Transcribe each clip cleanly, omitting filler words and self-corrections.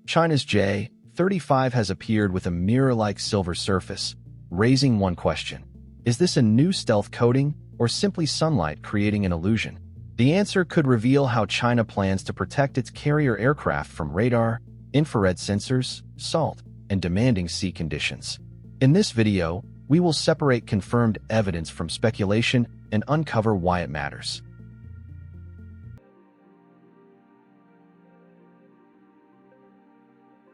China's J-35 has appeared with a mirror-like silver surface, raising one question. Is this a new stealth coating, or simply sunlight creating an illusion? The answer could reveal how China plans to protect its carrier aircraft from radar, infrared sensors, salt, and demanding sea conditions. In this video, we will separate confirmed evidence from speculation and uncover why it matters.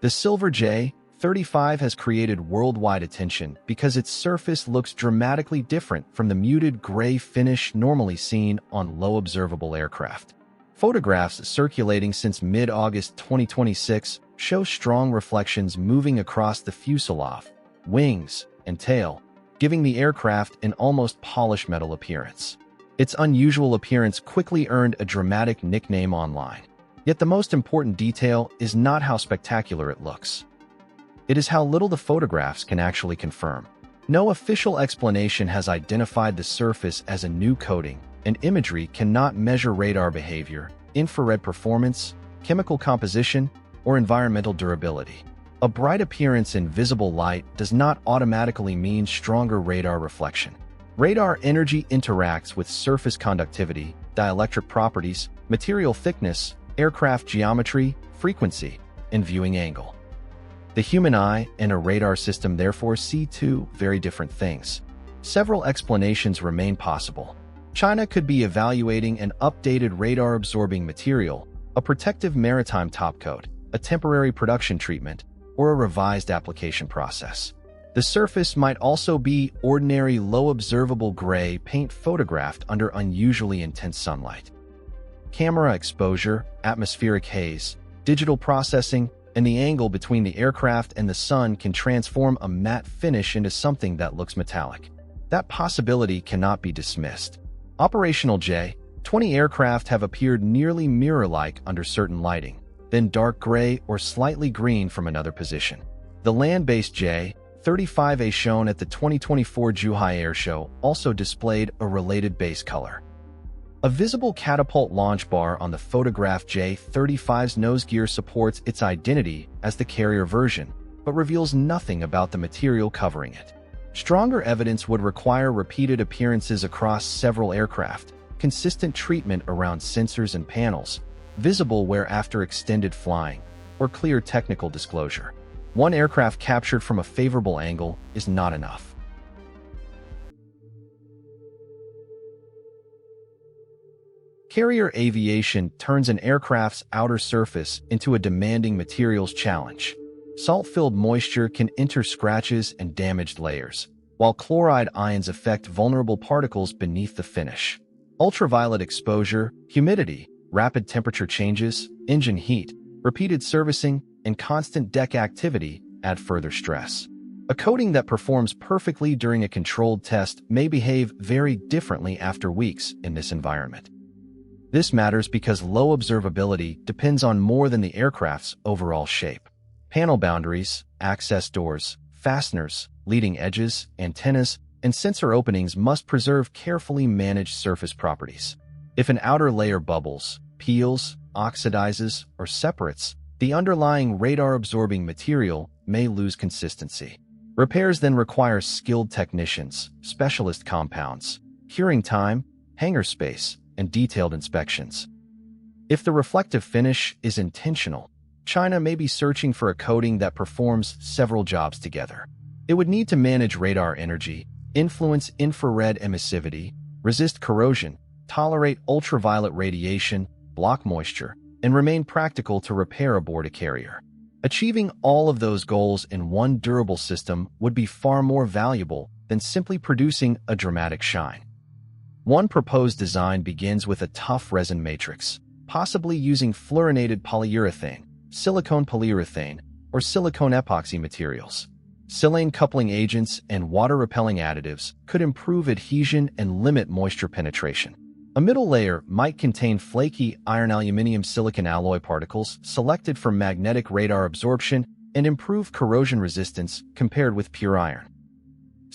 The silver J-35 has created worldwide attention because its surface looks dramatically different from the muted gray finish normally seen on low-observable aircraft. Photographs circulating since mid-August 2026 show strong reflections moving across the fuselage, wings, and tail, giving the aircraft an almost polished metal appearance. Its unusual appearance quickly earned a dramatic nickname online. Yet the most important detail is not how spectacular it looks. It is how little the photographs can actually confirm. No official explanation has identified the surface as a new coating, and imagery cannot measure radar behavior, infrared performance, chemical composition, or environmental durability. A bright appearance in visible light does not automatically mean stronger radar reflection. Radar energy interacts with surface conductivity, dielectric properties, material thickness, aircraft geometry, frequency, and viewing angle. The human eye and a radar system therefore see two very different things. Several explanations remain possible. China could be evaluating an updated radar-absorbing material, a protective maritime topcoat, a temporary production treatment, or a revised application process. The surface might also be ordinary low-observable gray paint photographed under unusually intense sunlight. Camera exposure, atmospheric haze, digital processing, and the angle between the aircraft and the sun can transform a matte finish into something that looks metallic. That possibility cannot be dismissed. Operational J-20 aircraft have appeared nearly mirror-like under certain lighting, then dark gray or slightly green from another position. The land-based J-35A shown at the 2024 Zhuhai Air Show also displayed a related base color. A visible catapult launch bar on the photographed J-35's nose gear supports its identity as the carrier version, but reveals nothing about the material covering it. Stronger evidence would require repeated appearances across several aircraft, consistent treatment around sensors and panels, visible wear after extended flying, or clear technical disclosure. One aircraft captured from a favorable angle is not enough. Carrier aviation turns an aircraft's outer surface into a demanding materials challenge. Salt-filled moisture can enter scratches and damaged layers, while chloride ions affect vulnerable particles beneath the finish. Ultraviolet exposure, humidity, rapid temperature changes, engine heat, repeated servicing, and constant deck activity add further stress. A coating that performs perfectly during a controlled test may behave very differently after weeks in this environment. This matters because low observability depends on more than the aircraft's overall shape. Panel boundaries, access doors, fasteners, leading edges, antennas, and sensor openings must preserve carefully managed surface properties. If an outer layer bubbles, peels, oxidizes, or separates, the underlying radar-absorbing material may lose consistency. Repairs then require skilled technicians, specialist compounds, curing time, hangar space, and detailed inspections. If the reflective finish is intentional, China may be searching for a coating that performs several jobs together. It would need to manage radar energy, influence infrared emissivity, resist corrosion, tolerate ultraviolet radiation, block moisture, and remain practical to repair aboard a carrier. Achieving all of those goals in one durable system would be far more valuable than simply producing a dramatic shine. One proposed design begins with a tough resin matrix, possibly using fluorinated polyurethane, silicone polyurethane, or silicone epoxy materials. Silane coupling agents and water-repelling additives could improve adhesion and limit moisture penetration. A middle layer might contain flaky iron-aluminum silicon alloy particles selected for magnetic radar absorption and improve corrosion resistance compared with pure iron.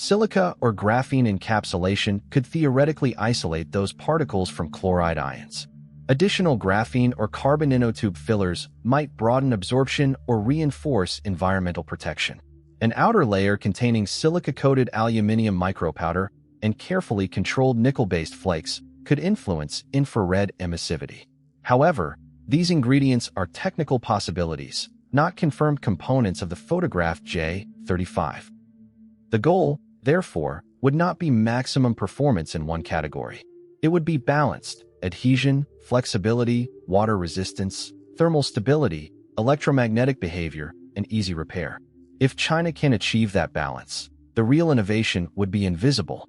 Silica or graphene encapsulation could theoretically isolate those particles from chloride ions. Additional graphene or carbon nanotube fillers might broaden absorption or reinforce environmental protection. An outer layer containing silica-coated aluminium micropowder and carefully controlled nickel-based flakes could influence infrared emissivity. However, these ingredients are technical possibilities, not confirmed components of the photographed J-35. The goal, therefore, would not be maximum performance in one category. It would be balanced: adhesion, flexibility, water resistance, thermal stability, electromagnetic behavior, and easy repair. If China can achieve that balance, the real innovation would be invisible.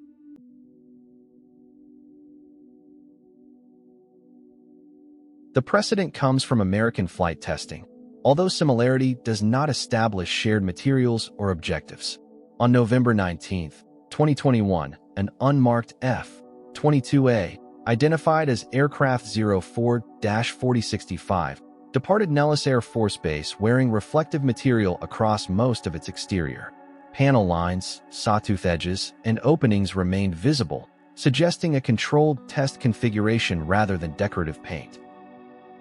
The precedent comes from American flight testing, although similarity does not establish shared materials or objectives. On November 19, 2021, an unmarked F-22A, identified as Aircraft 04-4065, departed Nellis Air Force Base wearing reflective material across most of its exterior. Panel lines, sawtooth edges, and openings remained visible, suggesting a controlled test configuration rather than decorative paint.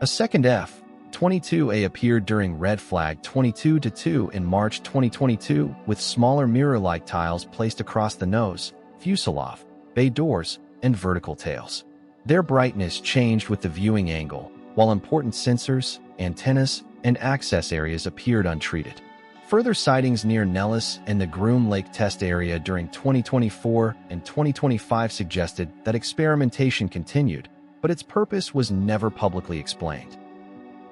A second F-22A appeared during Red Flag 22-2 in March 2022 with smaller mirror-like tiles placed across the nose, fuselage, bay doors, and vertical tails. Their brightness changed with the viewing angle, while important sensors, antennas, and access areas appeared untreated. Further sightings near Nellis and the Groom Lake test area during 2024 and 2025 suggested that experimentation continued, but its purpose was never publicly explained.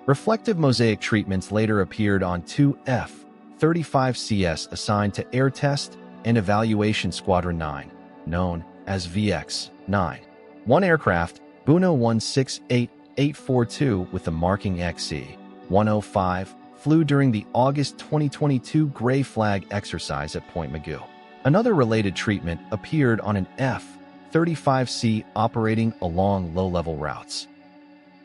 Reflective mosaic treatments later appeared on two F-35Cs assigned to Air Test and Evaluation Squadron 9, known as VX-9. One aircraft, Buno 168842 with the marking XE-105, flew during the August 2022 Gray Flag exercise at Point Mugu. Another related treatment appeared on an F-35C operating along low-level routes.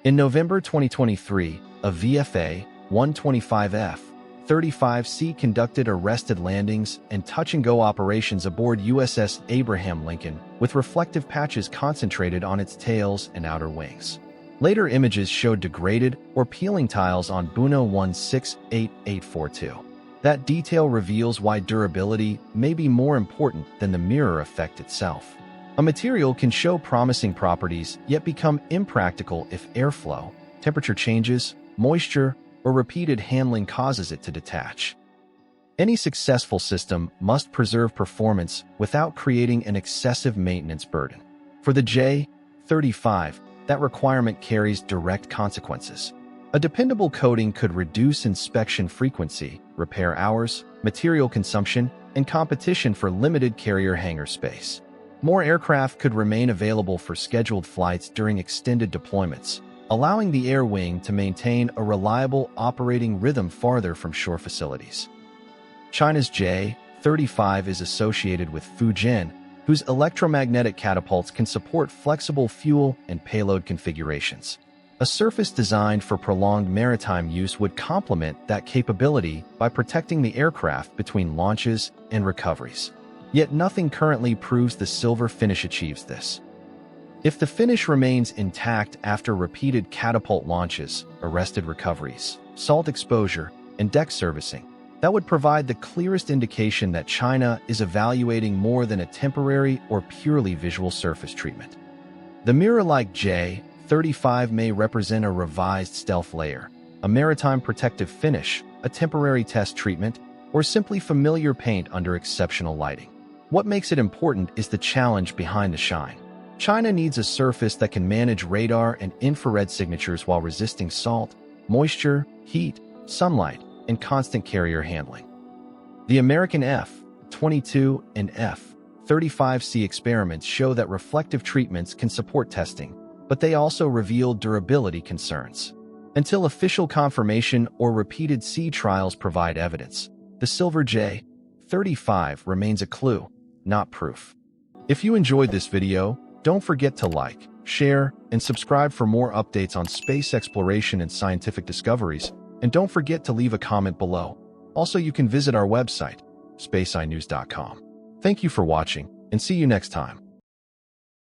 In November 2023, a VFA-125F-35C conducted arrested landings and touch-and-go operations aboard USS Abraham Lincoln, with reflective patches concentrated on its tails and outer wings. Later images showed degraded or peeling tiles on Buno 168842. That detail reveals why durability may be more important than the mirror effect itself. A material can show promising properties yet become impractical if airflow, temperature changes, moisture, or repeated handling causes it to detach. Any successful system must preserve performance without creating an excessive maintenance burden. For the J-35, that requirement carries direct consequences. A dependable coating could reduce inspection frequency, repair hours, material consumption, and competition for limited carrier hangar space. More aircraft could remain available for scheduled flights during extended deployments, allowing the air wing to maintain a reliable operating rhythm farther from shore facilities. China's J-35 is associated with Fujian, whose electromagnetic catapults can support flexible fuel and payload configurations. A surface designed for prolonged maritime use would complement that capability by protecting the aircraft between launches and recoveries. Yet nothing currently proves the silver finish achieves this. If the finish remains intact after repeated catapult launches, arrested recoveries, salt exposure, and deck servicing, that would provide the clearest indication that China is evaluating more than a temporary or purely visual surface treatment. The mirror-like J-35 may represent a revised stealth layer, a maritime protective finish, a temporary test treatment, or simply familiar paint under exceptional lighting. What makes it important is the challenge behind the shine. China needs a surface that can manage radar and infrared signatures while resisting salt, moisture, heat, sunlight, and constant carrier handling. The American F-22 and F-35C experiments show that reflective treatments can support testing, but they also reveal durability concerns. Until official confirmation or repeated sea trials provide evidence, the silver J-35 remains a clue, not proof. If you enjoyed this video, don't forget to like, share, and subscribe for more updates on space exploration and scientific discoveries, and don't forget to leave a comment below. Also, you can visit our website, SpaceEyeNews.com. Thank you for watching, and see you next time.